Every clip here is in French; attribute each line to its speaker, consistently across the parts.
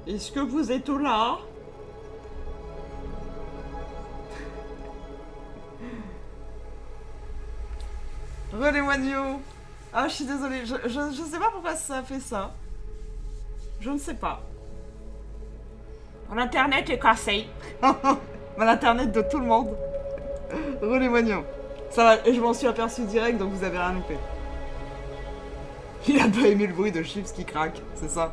Speaker 1: Est-ce que vous êtes là? Relémoigno. Ah, je suis désolée. Je sais pas pourquoi ça fait ça. Je ne sais pas. Mon internet est cassé. Mon internet de tout le monde. Relémoigno. Ça va, et je m'en suis aperçu direct, donc vous avez rien loupé. Il a pas aimé le bruit de chips qui craquent, c'est ça.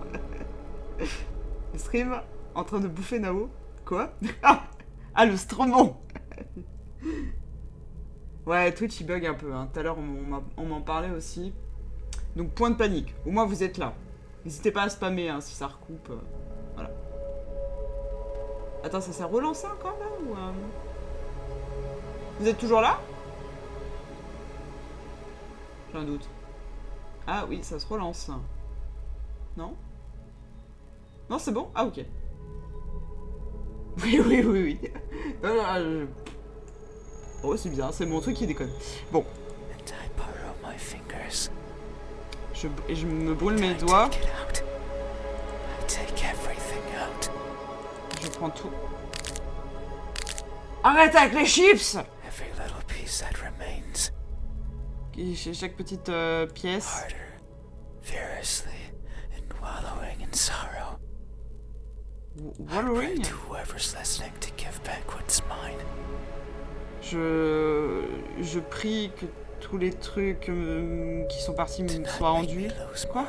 Speaker 1: Stream en train de bouffer Nao. Quoi? Ah, le Stromon. Ouais, Twitch il bug un peu. Tout à l'heure on m'en parlait aussi. Donc point de panique. Au moins vous êtes là. N'hésitez pas à spammer si ça recoupe. Voilà. Attends, ça s'est relancé encore là ou Vous êtes toujours là? J'ai un doute. Ah oui, ça se relance. Non? Non, c'est bon? Ah ok. Oui, oui, oui, oui. Non, non, oh, c'est bien, c'est mon truc qui déconne. Bon. Je me brûle mes doigts. Je prends tout. Arrête avec les chips! Chez chaque petite pièce. Wallowing? Je prie que tous les trucs qui sont partis me soient rendus. Quoi?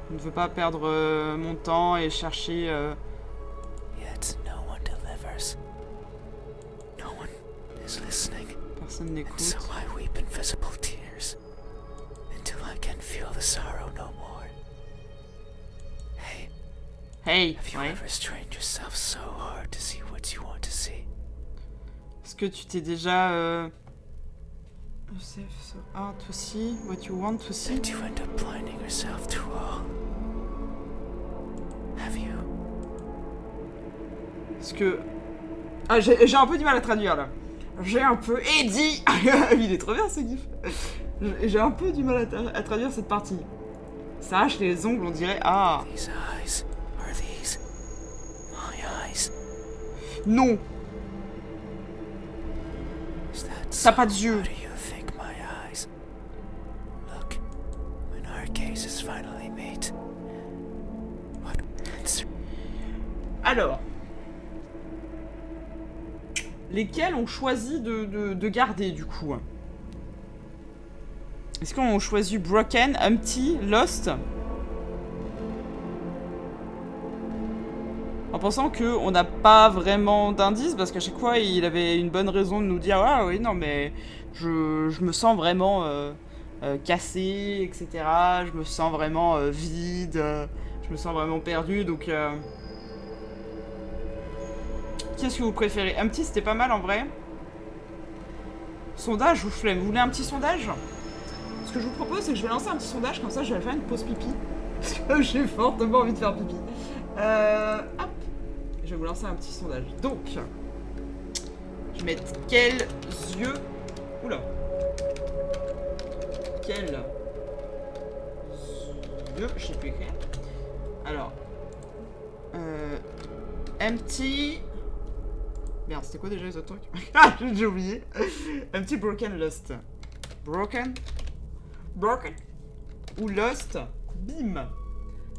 Speaker 1: Je ne veux pas perdre mon temps et chercher. Personne n'écoute. Hey, ouais. Est-ce que tu t'es déjà so hard to see what you want to see? Est-ce que... Ah, j'ai un peu du mal à traduire là. J'ai un peu... Eddie. Il est trop bien ce gif. J'ai un peu du mal à traduire cette partie. Ça hache les ongles, on dirait... Ah. Non. T'as pas de yeux. Alors. Lesquels on choisit de garder du coup? Est-ce qu'on choisit Broken, Empty, Lost? En pensant qu'on n'a pas vraiment d'indice, parce qu'à chaque fois il avait une bonne raison de nous dire ah oui non mais je me sens vraiment cassé, etc. Je me sens vraiment vide, je me sens vraiment perdu, donc qu'est-ce que vous préférez? Un petit c'était pas mal en vrai. Sondage ou flemme? Vous voulez un petit sondage? Ce que je vous propose c'est que je vais lancer un petit sondage, comme ça je vais faire une pause pipi. Parce que j'ai fortement envie de faire pipi. Hop. Je vais vous lancer un petit sondage. Donc, je vais mettre quels yeux... Oula. Quels yeux... Je sais plus écrire. Alors. Empty... Merde, c'était quoi déjà les autres trucs? Ah, j'ai oublié. Empty, Broken, Lost. Broken? Broken? Ou Lost? Bim.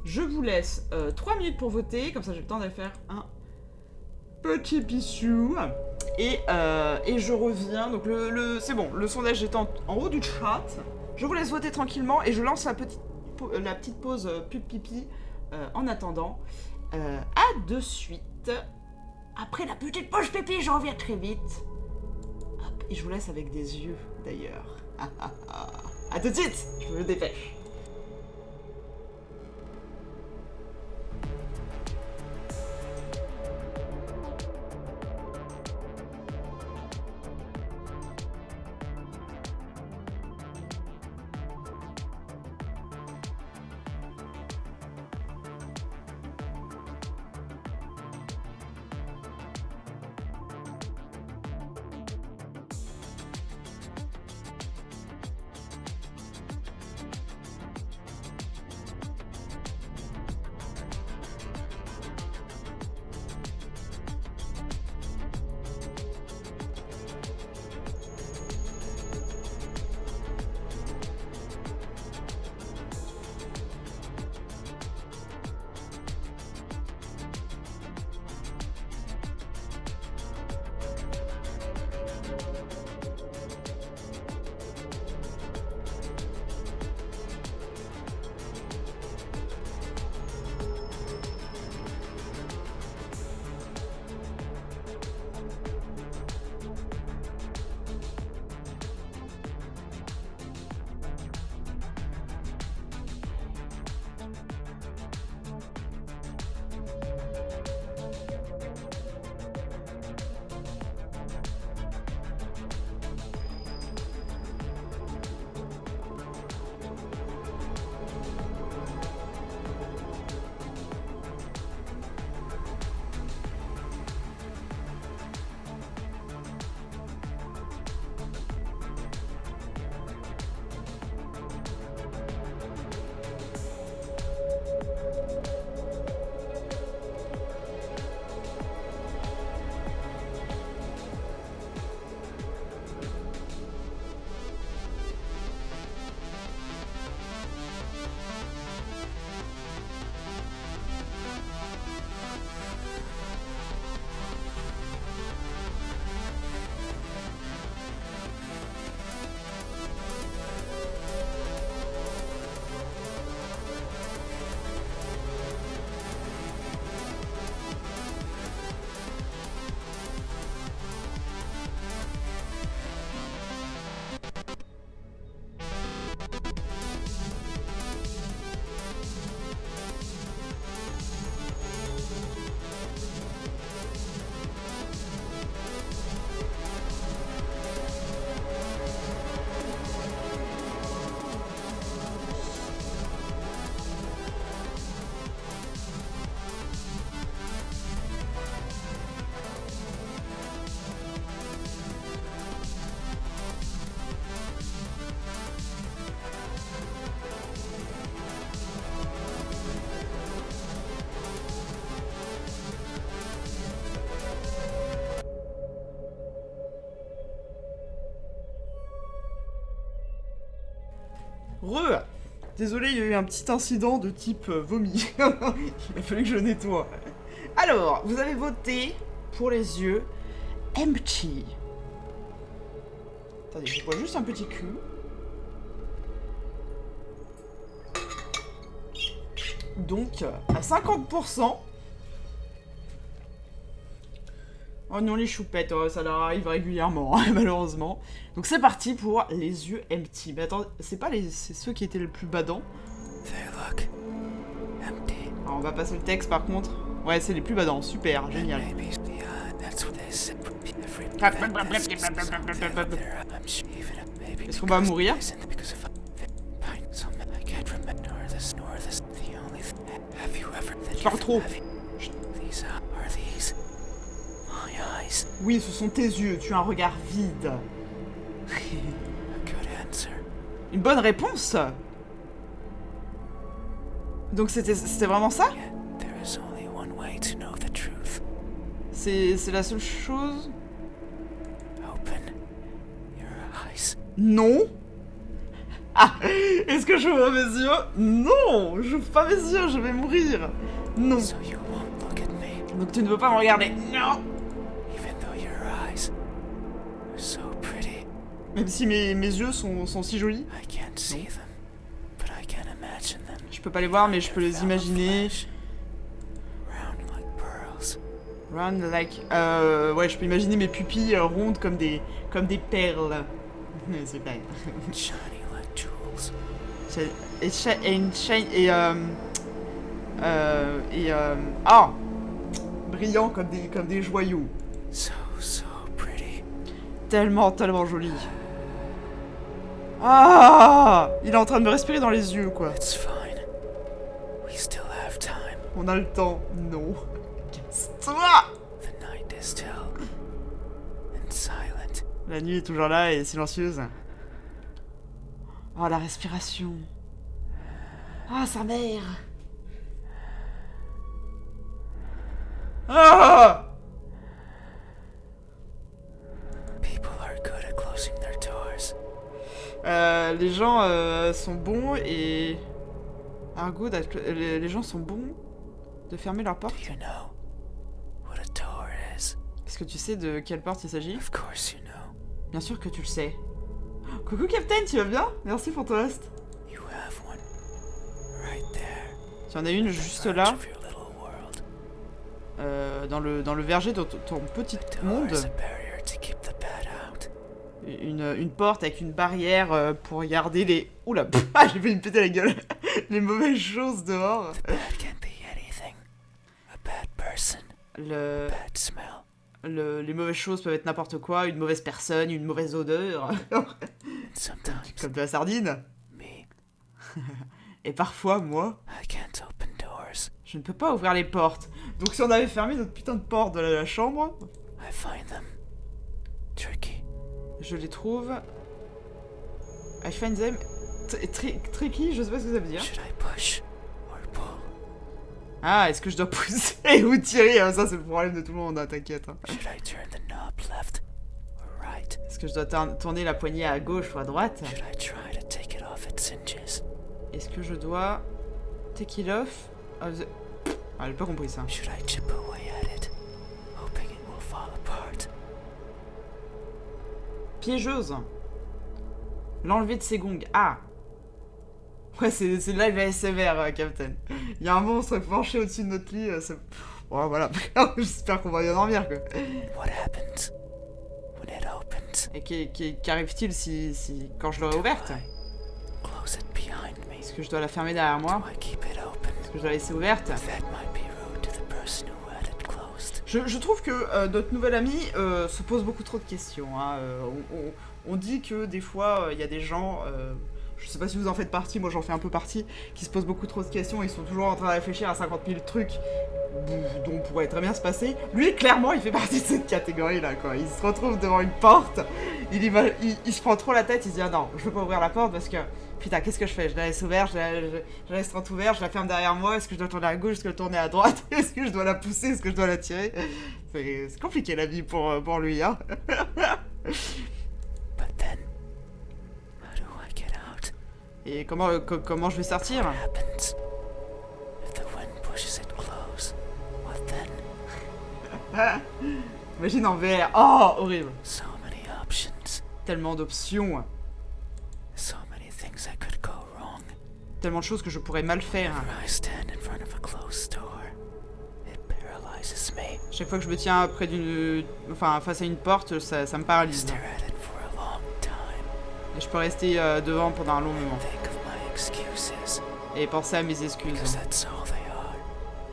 Speaker 1: Je vous laisse 3 minutes pour voter, comme ça j'ai le temps de faire un petit pissou. Et je reviens. Donc c'est bon, le sondage est en haut du chat. Je vous laisse voter tranquillement et je lance la petite pause pub pipi en attendant. À de suite. Après la petite pause pipi, je reviens très vite. Hop, et je vous laisse avec des yeux d'ailleurs. À tout de suite, je me dépêche. Re. Désolé, il y a eu un petit incident de type vomi. Il a fallu que je nettoie. Alors, vous avez voté pour les yeux empty. Attendez, je bois juste un petit coup. Donc, à 50%. Oh non, les choupettes, ça leur arrive régulièrement, hein, malheureusement. Donc c'est parti pour les yeux empty. Mais attends, c'est pas c'est ceux qui étaient le plus badants. Alors, on va passer le texte par contre. Ouais, c'est les plus badants, super, génial. Est-ce qu'on va mourir? Je parle trop. Oui, ce sont tes yeux, tu as un regard vide. Une bonne réponse. Donc c'était vraiment ça? C'est la seule chose? Non. Ah, est-ce que je ouvre mes yeux? Non, je ouvre pas mes yeux, je vais mourir. Non. Donc tu ne veux pas me regarder? Non. Même si mes yeux sont si jolis. Je peux pas les voir, mais je peux les imaginer. Round like... ouais, je peux imaginer mes pupilles rondes comme des perles. C'est clair. Ah, brillant comme des joyaux. Tellement joli. Ah, il est en train de me respirer dans les yeux, quoi. On a le temps. Non. Casse-toi. La nuit est toujours là et silencieuse. Oh, la respiration. Ah, sa mère. Ah! Les gens sont bons et... Argo, les gens sont bons de fermer leur porte. Est-ce que tu sais de quelle porte il s'agit? Bien sûr que tu le sais. Coucou Captain, tu vas bien? Merci pour ton host. Tu en as une juste là. Dans le verger de ton petit monde. Une porte avec une barrière pour garder les... Oula, j'ai failli me péter la gueule. Les mauvaises choses dehors. Les mauvaises choses peuvent être n'importe quoi, une mauvaise personne, une mauvaise odeur. Comme de la sardine. Et parfois, moi, je ne peux pas ouvrir les portes. Donc si on avait fermé notre putain de porte de la chambre... Je les trouve... I find them... Tricky, je sais pas ce que ça veut dire. Ah, est-ce que je dois pousser ou tirer? Ça, c'est le problème de tout le monde, hein, t'inquiète. Hein. Est-ce que je dois tourner la poignée à gauche ou à droite? Est-ce que je dois... Take it off? Ah, j'ai pas compris ça. Piégeuse. L'enlever de ses gongs. Ah. Ouais, c'est live ASMR, Captain. Il y a un monstre penché au-dessus de notre lit. Oh, voilà. J'espère qu'on va y en dormir, quoi. Et qu'arrive-t-il si quand je l'aurai ouverte? Est-ce que je dois la fermer derrière moi? Est-ce que je dois la laisser ouverte? Je trouve que notre nouvel ami se pose beaucoup trop de questions. Hein. On dit que des fois, il y a des gens, je sais pas si vous en faites partie, moi j'en fais un peu partie, qui se posent beaucoup trop de questions, ils sont toujours en train de réfléchir à 50 000 trucs dont pourrait très bien se passer. Lui, clairement, il fait partie de cette catégorie-là, quoi. Il se retrouve devant une porte, il se prend trop la tête, il se dit « Ah non, je veux pas ouvrir la porte parce que... Putain, qu'est-ce que je fais? Je la laisse ouverte, je la laisse ouverte, je la ferme derrière moi. Est-ce que je dois tourner à gauche? Est-ce que je dois tourner à droite? Est-ce que je dois la pousser? Est-ce que je dois la tirer? C'est compliqué la vie pour lui, hein. Et comment je vais sortir?
Speaker 2: What happens if the wind pushes it close? What then?
Speaker 1: Imagine en VR. Oh, horrible.
Speaker 2: So many options.
Speaker 1: Tellement d'options.
Speaker 2: So many things that could go wrong.
Speaker 1: Tellement de choses que je pourrais mal faire.
Speaker 2: Whenever I stand in front of a closed door, it paralyzes me.
Speaker 1: Chaque fois que je me tiens près d'une... Enfin, face à une porte, ça me paralyse.
Speaker 2: Stare at it for a long time.
Speaker 1: Et je peux rester devant pendant un long moment.
Speaker 2: Think of my excuses.
Speaker 1: Et penser à mes excuses.
Speaker 2: Because that's all they are.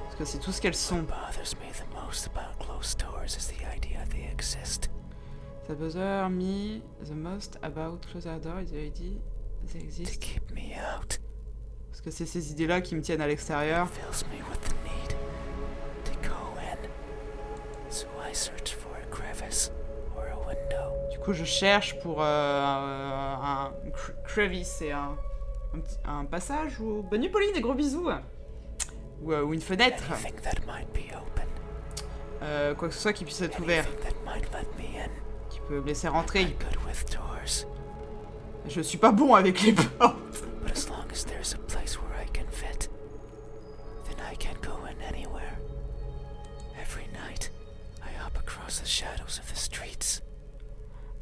Speaker 1: Parce que c'est tout ce qu'elles sont.
Speaker 2: What bothers me the most about closed doors is the idea they exist.
Speaker 1: Ça bother me the most about closed door is the idea they
Speaker 2: To
Speaker 1: exist.
Speaker 2: keep me out.
Speaker 1: Parce que c'est ces idées-là qui me tiennent à l'extérieur.
Speaker 2: Fills me with the need to go in. So I search for a crevice or a window.
Speaker 1: Du coup, je cherche pour un crevice, c'est un passage ou... Bonne nuit, Pauline, des gros bisous. Ou une fenêtre.
Speaker 2: Anything that might be open.
Speaker 1: Quoi que ce soit qui puisse être ouvert.
Speaker 2: Anything that might let me in.
Speaker 1: Qui peut me laisser
Speaker 2: I'm
Speaker 1: rentrer.
Speaker 2: good with doors.
Speaker 1: Je suis pas bon avec les portes.
Speaker 2: But as long as there's a place where I can fit, then I can go in anywhere. Every night, I hop across the shadows of the streets.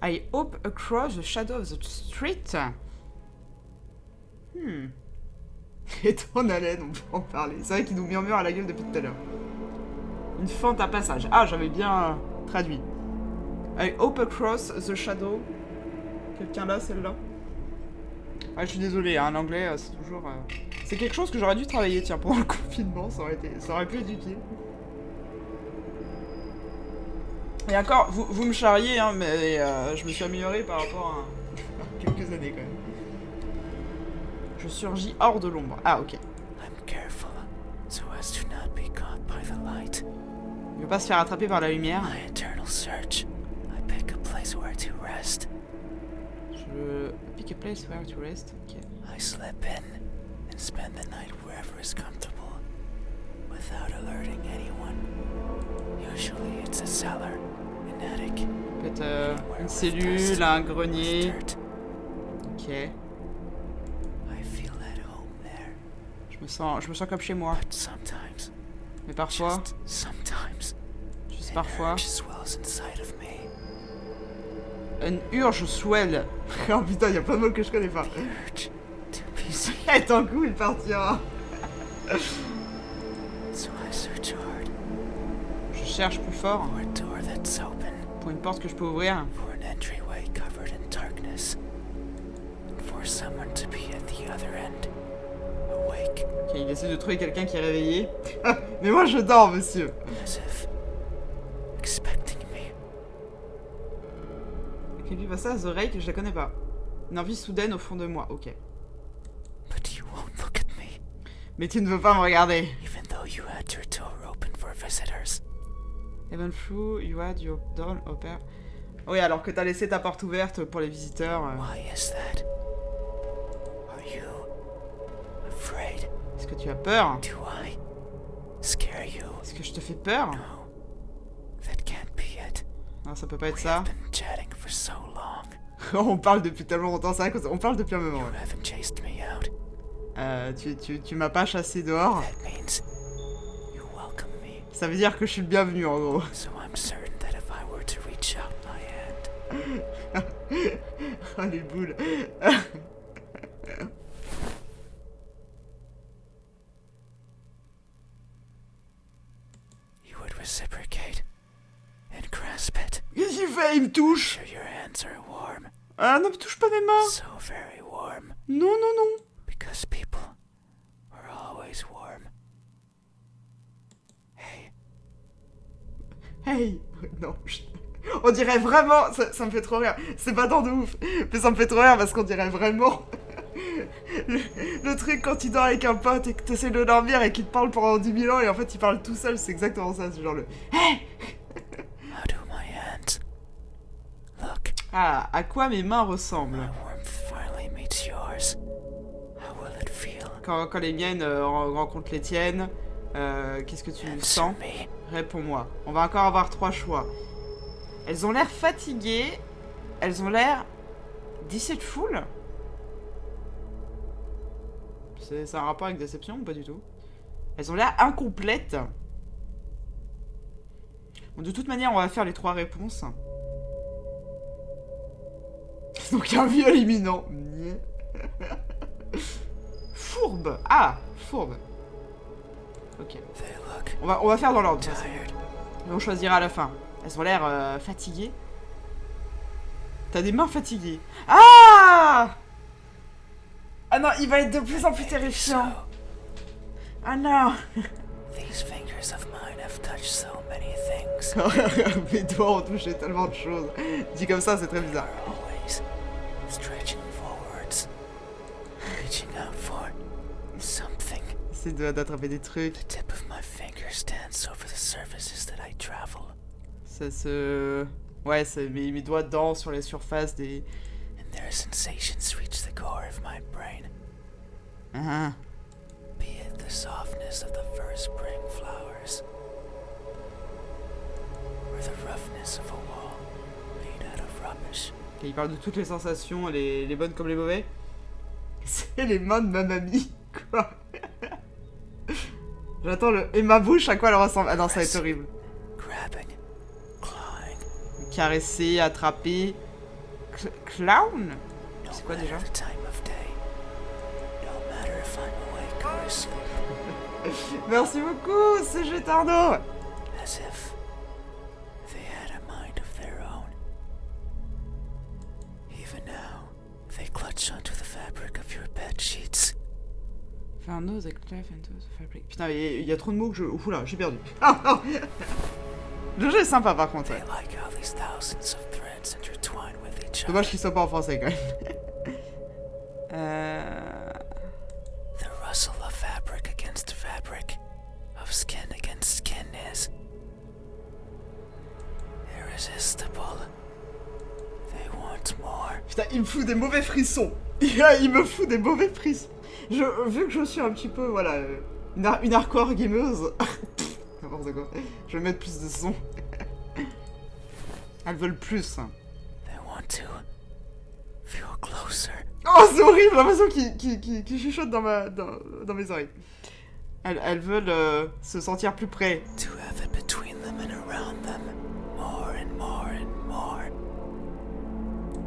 Speaker 1: I hope across the shadow of the street. Et ton haleine, on peut en parler. C'est vrai qu'il nous murmure à la gueule depuis tout à l'heure. Une fente à passage. Ah, j'avais bien traduit. I hope across the shadow. Quelqu'un là, celle-là? Ah, je suis désolé, hein, l'anglais, c'est toujours... C'est quelque chose que j'aurais dû travailler, tiens, pendant le confinement, ça aurait pu être utile. Et encore, vous me charriez, hein, mais je me suis amélioré par rapport à quelques années, quand même. Je surgis hors de l'ombre. Ah, ok.
Speaker 2: I'm careful so as to not be caught by the light.
Speaker 1: Il veut pas se faire attraper par la lumière.
Speaker 2: My eternal search. I pick a place where to rest.
Speaker 1: Je... Pick a place where to rest. Ok.
Speaker 2: I slip in and spend the night wherever is comfortable, without alerting anyone. Usually it's a cellar, an attic,
Speaker 1: Peut-être une cellule, un grenier.
Speaker 2: dirt.
Speaker 1: Ok.
Speaker 2: I feel at home there.
Speaker 1: Je me sens comme chez moi.
Speaker 2: But sometimes,
Speaker 1: Mais parfois,
Speaker 2: just sometimes,
Speaker 1: juste
Speaker 2: an
Speaker 1: parfois,
Speaker 2: urge swells inside of me.
Speaker 1: une urge swell. Oh putain, y a plein de mots que je connais pas.
Speaker 2: The urge to be seen.
Speaker 1: Et tant coup, il partira.
Speaker 2: So I search hard
Speaker 1: Je cherche plus fort
Speaker 2: for a door that's open,
Speaker 1: pour une porte que je peux ouvrir.
Speaker 2: for an entryway covered in darkness, and for someone to be at the other end, awake,
Speaker 1: Ok, il essaie de trouver quelqu'un qui est réveillé. Mais moi je dors, monsieur.
Speaker 2: as if expecting me.
Speaker 1: Ok, lui, bah ça, The Rake, je la connais pas. Une envie soudaine au fond de moi, ok.
Speaker 2: But you won't look at me,
Speaker 1: Mais tu ne veux pas me regarder.
Speaker 2: even though you had your door open for visitors.
Speaker 1: Even through you had your door open. Oui, alors que t'as laissé ta porte ouverte pour les visiteurs.
Speaker 2: Why is that? Are you afraid?
Speaker 1: Est-ce que tu as peur?
Speaker 2: Do I scare you?
Speaker 1: Est-ce que je te fais peur?
Speaker 2: No, that can't be it.
Speaker 1: Non, ça peut pas être
Speaker 2: We
Speaker 1: ça.
Speaker 2: have been chatting for so long.
Speaker 1: On parle depuis tellement longtemps, c'est vrai qu'on parle depuis un moment.
Speaker 2: You haven't chased me out.
Speaker 1: Tu m'as pas chassé dehors.
Speaker 2: That means you welcome me.
Speaker 1: Ça veut dire que je suis le bienvenu en gros.
Speaker 2: So I'm certain that if I were to reach out my hand,
Speaker 1: Ah les boules.
Speaker 2: you would reciprocate and grasp it.
Speaker 1: Qu'est-ce qu'il fait? Il me touche.
Speaker 2: Sure, your hands are warm.
Speaker 1: Ah, ne me touche pas mes mains.
Speaker 2: So very warm.
Speaker 1: Non, non, non.
Speaker 2: Because people are always warm. Hey,
Speaker 1: Hey. Non. On dirait vraiment... Ça me fait trop rire. C'est pas tant de ouf. Mais ça me fait trop rire parce qu'on dirait vraiment... le truc quand tu dors avec un pote et que t'essaies de dormir et qu'il te parle pendant 10 000 ans et en fait il parle tout seul, c'est exactement ça. C'est genre le... Hey.
Speaker 2: how do my hands look?
Speaker 1: Ah, à quoi mes mains ressemblent?
Speaker 2: My warmth finally meets yours. How will it feel?
Speaker 1: Quand les miennes rencontrent les tiennes, qu'est-ce que tu
Speaker 2: Answer
Speaker 1: sens?
Speaker 2: me.
Speaker 1: Réponds-moi. On va encore avoir 3 choix. Elles ont l'air fatiguées. Elles ont l'air deceitful. C'est un rapport avec déception ou pas du tout? Elles ont l'air incomplètes. Bon, de toute manière, on va faire les 3 réponses. Donc un viol imminent. Fourbe. Ah, fourbe. Ok. On va faire dans l'ordre. On choisira à la fin. Elles ont l'air fatiguées. T'as des mains fatiguées. Ah! Ah non, il va être de plus en plus terrifiant. Ah non. Mes doigts ont touché tellement de choses. Dit comme ça, c'est très bizarre. C'est d'attraper des trucs. Ça se... Ouais, c'est mes doigts dedans sur les surfaces des... Ah.
Speaker 2: Be it the softness of the first spring flowers, or the roughness of a wall made out of rubbish.
Speaker 1: Okay, il parle de toutes les sensations, les bonnes comme les mauvais. C'est les mains de ma mamie, quoi. J'attends le... Et ma bouche, à quoi elle ressemble? Ah non, ça va être horrible.
Speaker 2: Grabbing, clawing.
Speaker 1: Caresser, attraper... Clown? C'est quoi déjà? Merci beaucoup, c'est Gétardo.
Speaker 2: As if they had a mind of their own. Even now, they clutch onto the fabric of your bed sheets.
Speaker 1: Inferno, the clef into the fabric. Putain, il y a trop de mots que je... Oula, j'ai perdu. Ah, non. Le jeu est sympa par contre. Ouais. Dommage qu'il soit pas en français quand même.
Speaker 2: The rustle of fabric against fabric, of skin against skin is irresistible. They want more.
Speaker 1: Putain, il me fout des mauvais frissons. Il me fout des mauvais frissons. Vu que je suis un petit peu, voilà, une hardcore gameuse. N'importe quoi. Je vais mettre plus de son. Elles veulent plus.
Speaker 2: They want to feel closer.
Speaker 1: Oh, c'est horrible, j'ai l'impression qu'il chuchote dans mes oreilles. Elles veulent se sentir plus près.
Speaker 2: To have it between them and around them, more and more and more.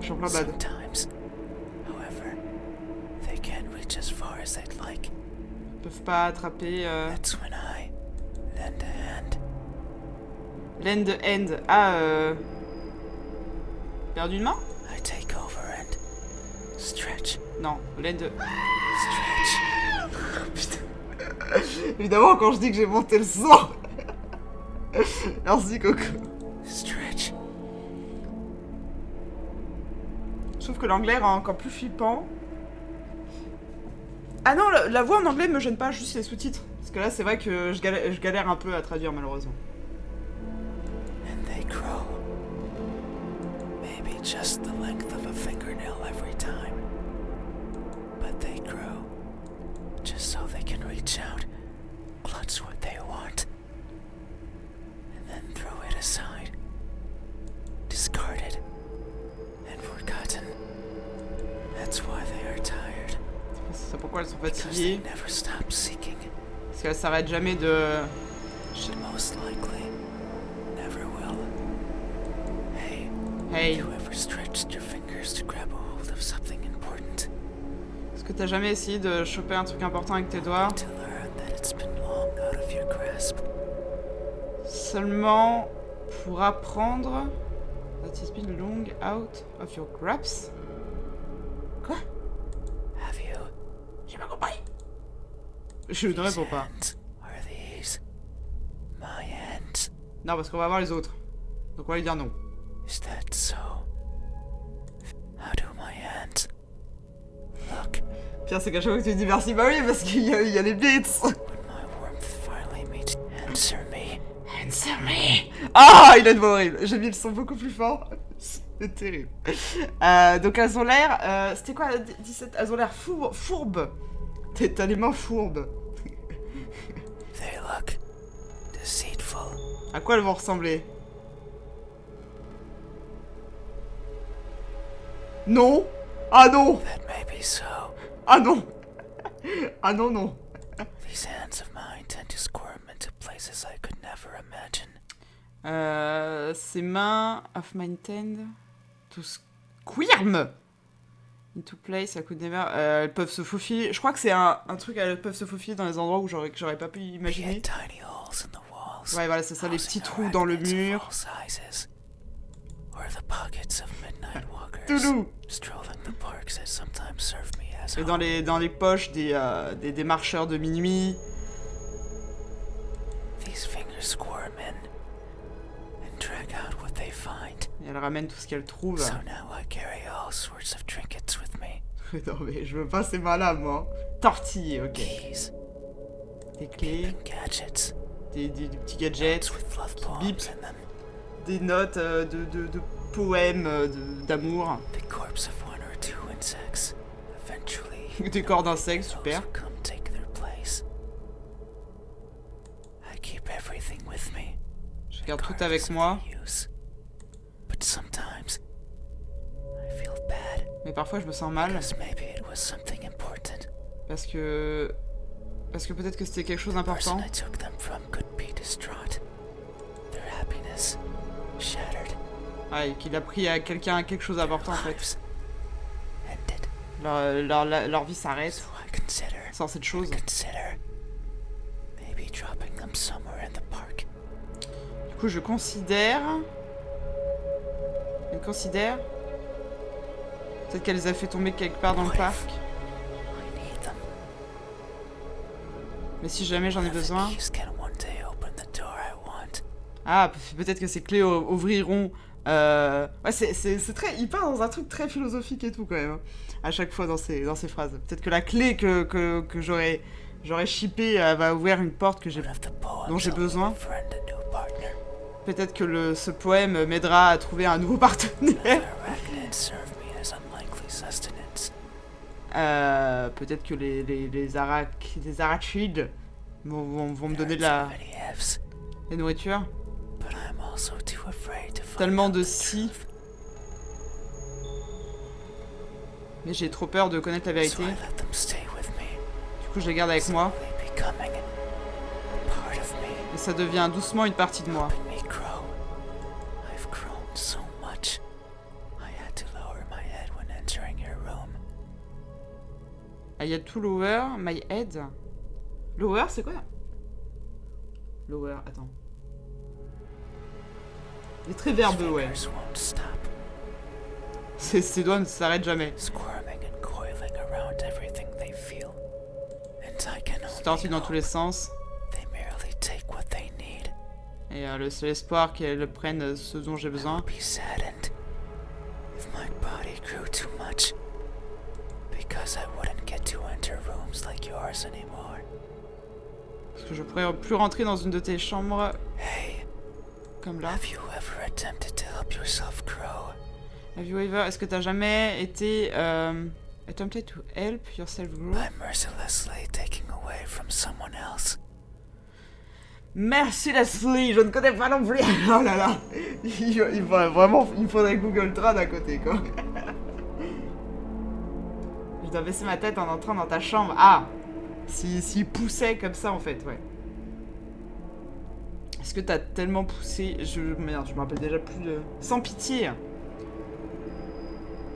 Speaker 1: Je suis en plein bad.
Speaker 2: Sometimes, however, they can't reach as far as they'd like.
Speaker 1: Ils peuvent pas attraper.
Speaker 2: That's when I lend a hand.
Speaker 1: Lend a hand. Ah, perdu une main?
Speaker 2: I take over and stretch.
Speaker 1: Non, lend.
Speaker 2: Stretch.
Speaker 1: Putain. Évidemment, quand je dis que j'ai monté le son. Merci, Coco.
Speaker 2: Stretch.
Speaker 1: Je trouve que l'anglais rend encore plus flippant. Ah non, la voix en anglais me gêne pas, juste les sous-titres. Parce que là, c'est vrai que je galère un peu à traduire, malheureusement.
Speaker 2: And they grow. Maybe just the length of a fingernail every time. But they grow. Just so they can reach out, clutch what they want, and then throw it aside. Discarded and forgotten. That's why they are tired.
Speaker 1: C'est pourquoi elles sont
Speaker 2: Because
Speaker 1: fatiguées.
Speaker 2: they never stop seeking.
Speaker 1: Parce qu'elles s'arrêtent jamais de...
Speaker 2: And most likely, never will. Hey,
Speaker 1: Hey.
Speaker 2: you ever stretched your fingers to grab a hold of something important?
Speaker 1: Est-ce que t'as jamais essayé de choper un truc important avec tes doigts?
Speaker 2: To learn that it's been long out of your grasp.
Speaker 1: Seulement pour apprendre... That has been long out of your grasp? Quoi?
Speaker 2: Have you?
Speaker 1: J'ai pas compris. Je ne réponds pas.
Speaker 2: Hands are these my hands?
Speaker 1: Non, parce qu'on va voir les autres. Donc on va lui dire non.
Speaker 2: Is that so? How do my hands look
Speaker 1: Pire, c'est qu'à chaque fois que tu dis merci, bah oui, parce qu'il y a les beats.
Speaker 2: when my warmth finally meets? Answer me.
Speaker 1: Answer me. Ah, il a une voix horrible. J'ai mis le son beaucoup plus fort. C'est terrible. Donc elles ont l'air... C'était quoi 17? Elles ont l'air fourbes. T'as les mains fourbes.
Speaker 2: They look deceitful.
Speaker 1: À quoi elles vont ressembler? Non. Ah non.
Speaker 2: That may be so.
Speaker 1: Ah non. Ah non, non.
Speaker 2: These hands of mine tend to squirm into places I could never imagine.
Speaker 1: Ses mains of mine tend to squirm into place I could never. Elles peuvent se faufiler. Je crois que c'est un truc, elles peuvent se faufiler dans les endroits où j'aurais pas pu imaginer.
Speaker 2: Tiny holes in the walls.
Speaker 1: Ouais, voilà, c'est ça, les petits trous dans le mur.
Speaker 2: Or the pockets of midnight walkers.
Speaker 1: Toulou.
Speaker 2: Strolling the parks that sometimes serve me as
Speaker 1: Et dans les poches des marcheurs de minuit.
Speaker 2: These fingers squirm in and drag out what they find.
Speaker 1: Et elle ramène tout ce qu'elle trouve.
Speaker 2: So now I carry all sorts of trinkets with me.
Speaker 1: Non mais je veux pas ces mains-là, moi. Tortille, ok.
Speaker 2: Keys,
Speaker 1: Des clés,
Speaker 2: gadgets,
Speaker 1: des petits gadgets,
Speaker 2: with love
Speaker 1: qui
Speaker 2: poems
Speaker 1: bip,
Speaker 2: in them.
Speaker 1: des notes de poèmes d'amour.
Speaker 2: The corpse of one or two insects. Eventually,
Speaker 1: Des corps d'insectes, super.
Speaker 2: those come take their place. I keep everything with me.
Speaker 1: Je garde tout
Speaker 2: regardless
Speaker 1: avec
Speaker 2: of
Speaker 1: moi.
Speaker 2: the use. But sometimes I feel bad
Speaker 1: Mais parfois je me sens mal.
Speaker 2: because maybe it was something important.
Speaker 1: Parce que peut-être que c'était quelque chose
Speaker 2: The person
Speaker 1: d'important.
Speaker 2: I took them from could be distraught. Their happiness shattered.
Speaker 1: Ah, et qu'il a pris à quelqu'un quelque chose d'important en fait.
Speaker 2: Lives ended.
Speaker 1: Leur vie s'arrête
Speaker 2: So I consider
Speaker 1: sans cette chose.
Speaker 2: maybe dropping them somewhere in the park.
Speaker 1: Du coup, je considère. Peut-être qu'elle les a fait tomber quelque part dans le parc.
Speaker 2: I need them.
Speaker 1: Mais si jamais j'en ai besoin.
Speaker 2: These can one day open the door I want.
Speaker 1: Ah, peut-être que ces clés ouvriront. Ouais, c'est très. Il part dans un truc très philosophique et tout quand même. Hein, à chaque fois dans ces phrases. Peut-être que la clé que j'aurais shippée va ouvrir une porte que j'ai.
Speaker 2: One of the poems
Speaker 1: Dont j'ai
Speaker 2: will
Speaker 1: besoin.
Speaker 2: give a friend a new partner.
Speaker 1: Peut-être que ce poème m'aidera à trouver un nouveau partenaire.
Speaker 2: The arachnids serve me as unlikely sustenance.
Speaker 1: Peut-être que les arachides vont me donner de la
Speaker 2: Many F's,
Speaker 1: nourriture.
Speaker 2: but I'm also too afraid to find
Speaker 1: Tellement
Speaker 2: out
Speaker 1: de
Speaker 2: the
Speaker 1: si.
Speaker 2: truth.
Speaker 1: Mais j'ai trop peur de connaître la vérité.
Speaker 2: So I let them stay with me,
Speaker 1: Du coup, je les garde avec moi.
Speaker 2: slowly becoming a part of me,
Speaker 1: Et ça devient doucement une partie de moi.
Speaker 2: helping me grow. I've grown so much. I had to lower my head when entering your room.
Speaker 1: I had to lower my head. Lower, c'est quoi? Lower, attends. Il est très verbeux, ouais.
Speaker 2: Fingers won't stop,
Speaker 1: Ses doigts ne s'arrêtent jamais.
Speaker 2: squirming and coiling around everything they feel. And I can
Speaker 1: Se
Speaker 2: only
Speaker 1: tortillent dans tous les
Speaker 2: hope
Speaker 1: sens.
Speaker 2: they merely take what they need.
Speaker 1: Et le seul espoir qu'elles prennent ce dont j'ai besoin.
Speaker 2: Be saddened if my body grew too much, because I wouldn't get to enter rooms like yours anymore.
Speaker 1: Parce que je pourrais plus rentrer dans une de tes chambres
Speaker 2: Hey,
Speaker 1: comme là.
Speaker 2: have you ever attempted to help yourself grow?
Speaker 1: Have you ever... Est-ce que t'as jamais été... attempted to help yourself grow?
Speaker 2: By mercilessly taking away from someone else.
Speaker 1: Merci Leslie, je ne connais pas non plus. Oh là là. Il faudrait Google Trad à côté, quoi. Je dois baisser ma tête en entrant dans ta chambre. Ah, s'il poussait comme ça, en fait, ouais. Est-ce que t'as tellement poussé... Merde, je me rappelle déjà plus de... Sans pitié.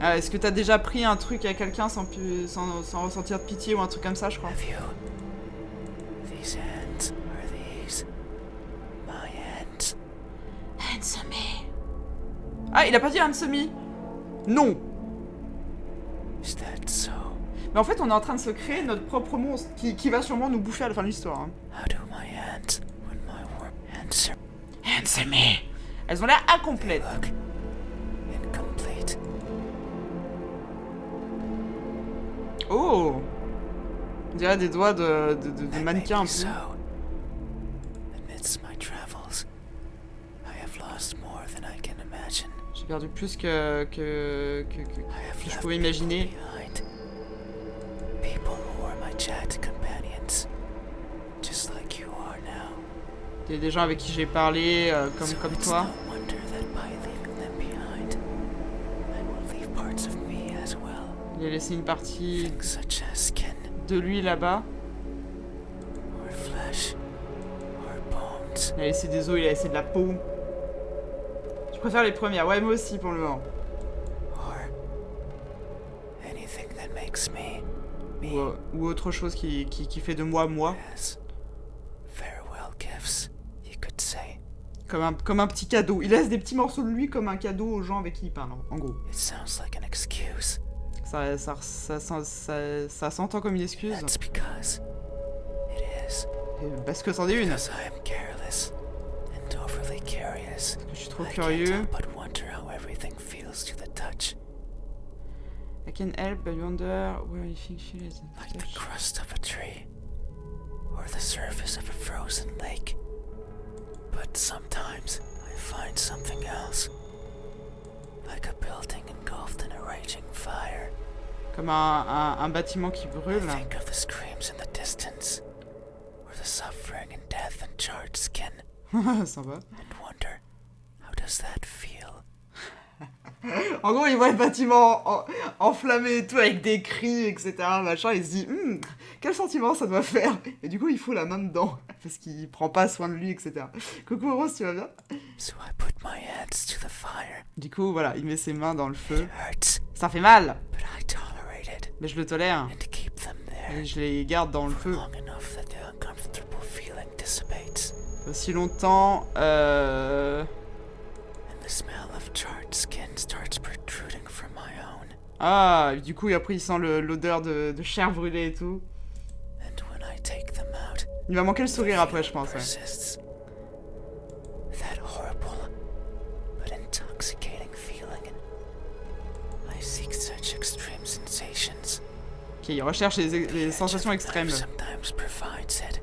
Speaker 1: Ah, est-ce que t'as déjà pris un truc à quelqu'un sans ressentir de pitié ou un truc comme ça, je crois?
Speaker 2: Have you? These hands are these my hands.
Speaker 1: Answer me. Ah, il a pas dit answer me. Non.
Speaker 2: Is that so?
Speaker 1: Mais en fait, on est en train de se créer notre propre monstre qui va sûrement nous bouffer à la fin de l'histoire. Hein.
Speaker 2: How do my hands when my warm answer?
Speaker 1: Answer me. Elles ont l'air incomplètes.
Speaker 2: Look incomplete.
Speaker 1: Oh. On dirait des doigts de
Speaker 2: And
Speaker 1: mannequin un
Speaker 2: maybe
Speaker 1: peu.
Speaker 2: so. Amidst my travels, I have lost more than I can imagine.
Speaker 1: J'ai perdu plus que
Speaker 2: I have
Speaker 1: je
Speaker 2: left
Speaker 1: pouvais
Speaker 2: people
Speaker 1: imaginer.
Speaker 2: behind. People who were my chat companions, just like you are now.
Speaker 1: Des gens avec qui j'ai parlé,
Speaker 2: So
Speaker 1: comme
Speaker 2: it's
Speaker 1: toi.
Speaker 2: no wonder that by leaving them behind, I will leave parts of me as well.
Speaker 1: Il a laissé une partie
Speaker 2: Things such as skin,
Speaker 1: de lui là-bas.
Speaker 2: or flesh, or bones.
Speaker 1: Il a laissé des os, il a laissé de la peau. Je préfère les premières. Ouais, moi aussi pour le moment.
Speaker 2: Or anything that makes me
Speaker 1: Ou autre chose qui fait de moi, moi.
Speaker 2: as farewell gifts, you could say.
Speaker 1: Comme un petit cadeau. Il laisse des petits morceaux de lui comme un cadeau aux gens avec qui il parle, en gros.
Speaker 2: It sounds like an excuse.
Speaker 1: Ça s'entend comme une excuse.
Speaker 2: That's because it is.
Speaker 1: Parce que c'en est une.
Speaker 2: Because I am careless and overly curious.
Speaker 1: Je suis trop
Speaker 2: I can't
Speaker 1: curieux.
Speaker 2: help but wonder how everything feels to the touch.
Speaker 1: I can help but wonder where you think she is.
Speaker 2: Like the crust of a tree, or the surface of a frozen lake. But sometimes I find something else. Like a building engulfed in a raging fire.
Speaker 1: Comme un bâtiment qui
Speaker 2: I
Speaker 1: brûle.
Speaker 2: think of the screams in the distance, or the suffering and death and charred skin,
Speaker 1: Sympa.
Speaker 2: and wonder, how does that feel?
Speaker 1: En gros, il voit le bâtiment enflammé et tout, avec des cris, etc. Machin, il se dit, quel sentiment ça doit faire. Et du coup, il fout la main dedans, parce qu'il prend pas soin de lui, etc. Coucou Rose, tu vas bien?
Speaker 2: So I put my hands to the fire.
Speaker 1: Du coup, voilà, il met ses mains dans le feu.
Speaker 2: It hurts,
Speaker 1: Ça fait mal,
Speaker 2: but I tolerate it
Speaker 1: mais je le tolère.
Speaker 2: and keep them
Speaker 1: Et
Speaker 2: there
Speaker 1: je les garde dans le
Speaker 2: for
Speaker 1: feu.
Speaker 2: long enough that the uncomfortable feeling dissipates,
Speaker 1: Aussi longtemps,
Speaker 2: and the smell of charred skin starts protruding from my own.
Speaker 1: Ah, du coup, après, il sent l'odeur de chair brûlée et tout.
Speaker 2: And when I take them out,
Speaker 1: Il va manquer le
Speaker 2: the
Speaker 1: sourire après, je
Speaker 2: feeling
Speaker 1: pense. Ouais.
Speaker 2: persists. That horrible but intoxicating feeling. I seek such extreme sensations.
Speaker 1: Ok, il recherche les sensations extrêmes.
Speaker 2: Sometimes provides it.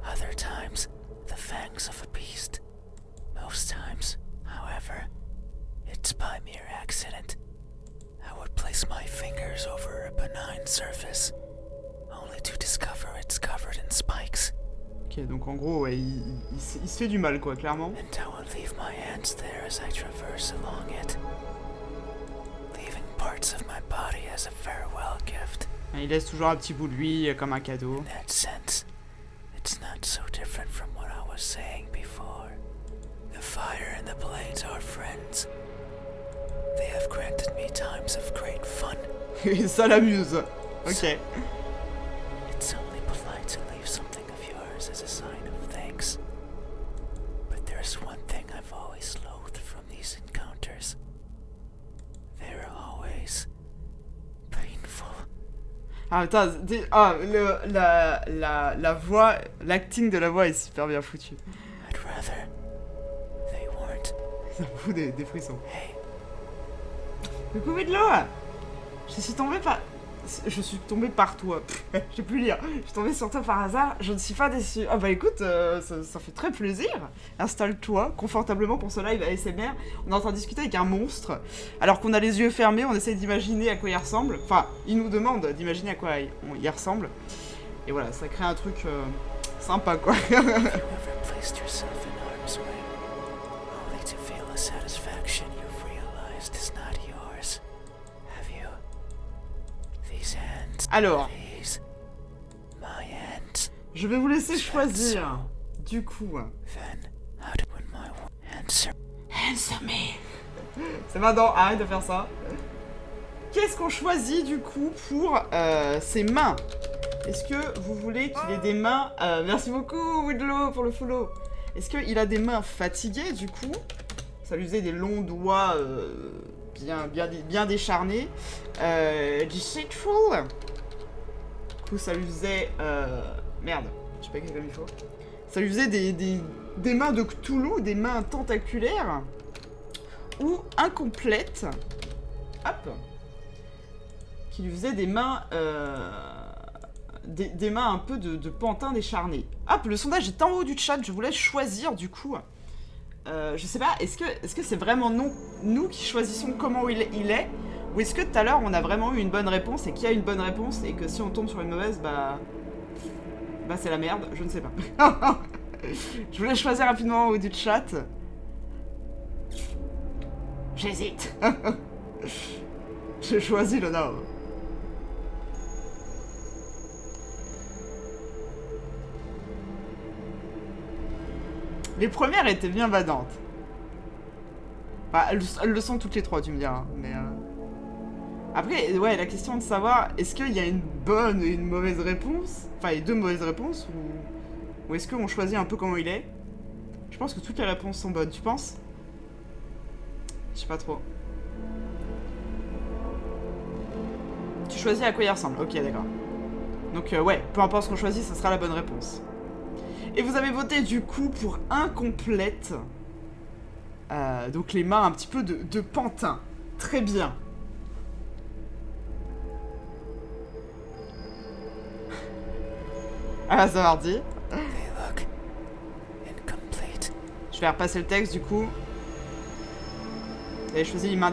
Speaker 2: Other times, the fangs of a beast. Most times, however, it's by mere accident. I would place my fingers over a benign surface, only to discover it's covered in spikes.
Speaker 1: Ok, donc en gros, ouais, il se fait du mal, quoi, clairement.
Speaker 2: And I will leave my hands there as I traverse along it, leaving parts of my body as a farewell gift.
Speaker 1: Il laisse toujours un petit bout de lui, comme un cadeau.
Speaker 2: In that sense, it's not so different from what I was saying before. The fire and the blades are friends. They have granted me times of great fun.
Speaker 1: Et ça l'amuse. Ok.
Speaker 2: It's only polite to leave something of yours as a sign of thanks. But there's one thing I've always loathed from these encounters. They're always painful.
Speaker 1: Ah, putain, la voix, l'acting de la voix est super bien foutu.
Speaker 2: I'd rather they weren't.
Speaker 1: Ça me fout des frissons.
Speaker 2: Hey,
Speaker 1: Coucou Vidlo. Je suis tombée par toi. Je sais plus lire. Je suis tombée sur toi par hasard. Je ne suis pas déçue. Ah bah écoute, ça fait très plaisir. Installe-toi confortablement pour ce live ASMR. On est en train de discuter avec un monstre. Alors qu'on a les yeux fermés, on essaie d'imaginer à quoi il ressemble. Enfin, il nous demande d'imaginer à quoi il ressemble. Et voilà, ça crée un truc sympa quoi.
Speaker 2: have you ever placed yourself in harm's way, only to feel a satisfaction you've realized is not yours? Have you? These hands.
Speaker 1: Alors,
Speaker 2: These. My hands.
Speaker 1: je vais vous laisser choisir. Du coup,
Speaker 2: Then, how did when my answer?
Speaker 1: answer me. C'est maintenant, arrête de faire ça. Qu'est-ce qu'on choisit du coup pour ses mains? Est-ce que vous voulez qu'il ait des mains... merci beaucoup Widlow pour le follow. Est-ce qu'il a des mains fatiguées du coup? Ça lui faisait des longs doigts bien décharnés. Deceitful. Du coup ça lui faisait... merde, je sais pas écrire comme il faut. Ça lui faisait des mains de Cthulhu, des mains tentaculaires. Ou incomplètes. Hop. Qui lui faisait des mains... des mains un peu de pantin décharné. Hop, le sondage est en haut du chat, je vous laisse choisir du coup. Je sais pas, est-ce que c'est vraiment nous qui choisissons comment il est, ou est-ce que tout à l'heure on a vraiment eu une bonne réponse et qu'il y a une bonne réponse et que si on tombe sur une mauvaise, bah c'est la merde, je ne sais pas. Je vous laisse choisir rapidement en haut du chat. J'hésite. J'ai choisi le nord. Les premières étaient bien badantes. Enfin, elles le sont toutes les trois, tu me diras. Mais après, ouais, la question de savoir, est-ce qu'il y a une bonne et une mauvaise réponse? Enfin, et deux mauvaises réponses, ou est-ce qu'on choisit un peu comment il est? Je pense que toutes les réponses sont bonnes, tu penses? Je sais pas trop. Tu choisis à quoi il ressemble. Ok, d'accord. Donc, ouais, peu importe ce qu'on choisit, ça sera la bonne réponse. Et vous avez voté, du coup, pour incomplète. Donc, les mains un petit peu de pantin. Très bien. Ah, ça mardi.
Speaker 2: They look incomplete.
Speaker 1: Je vais repasser le texte, du coup. Et choisi les mains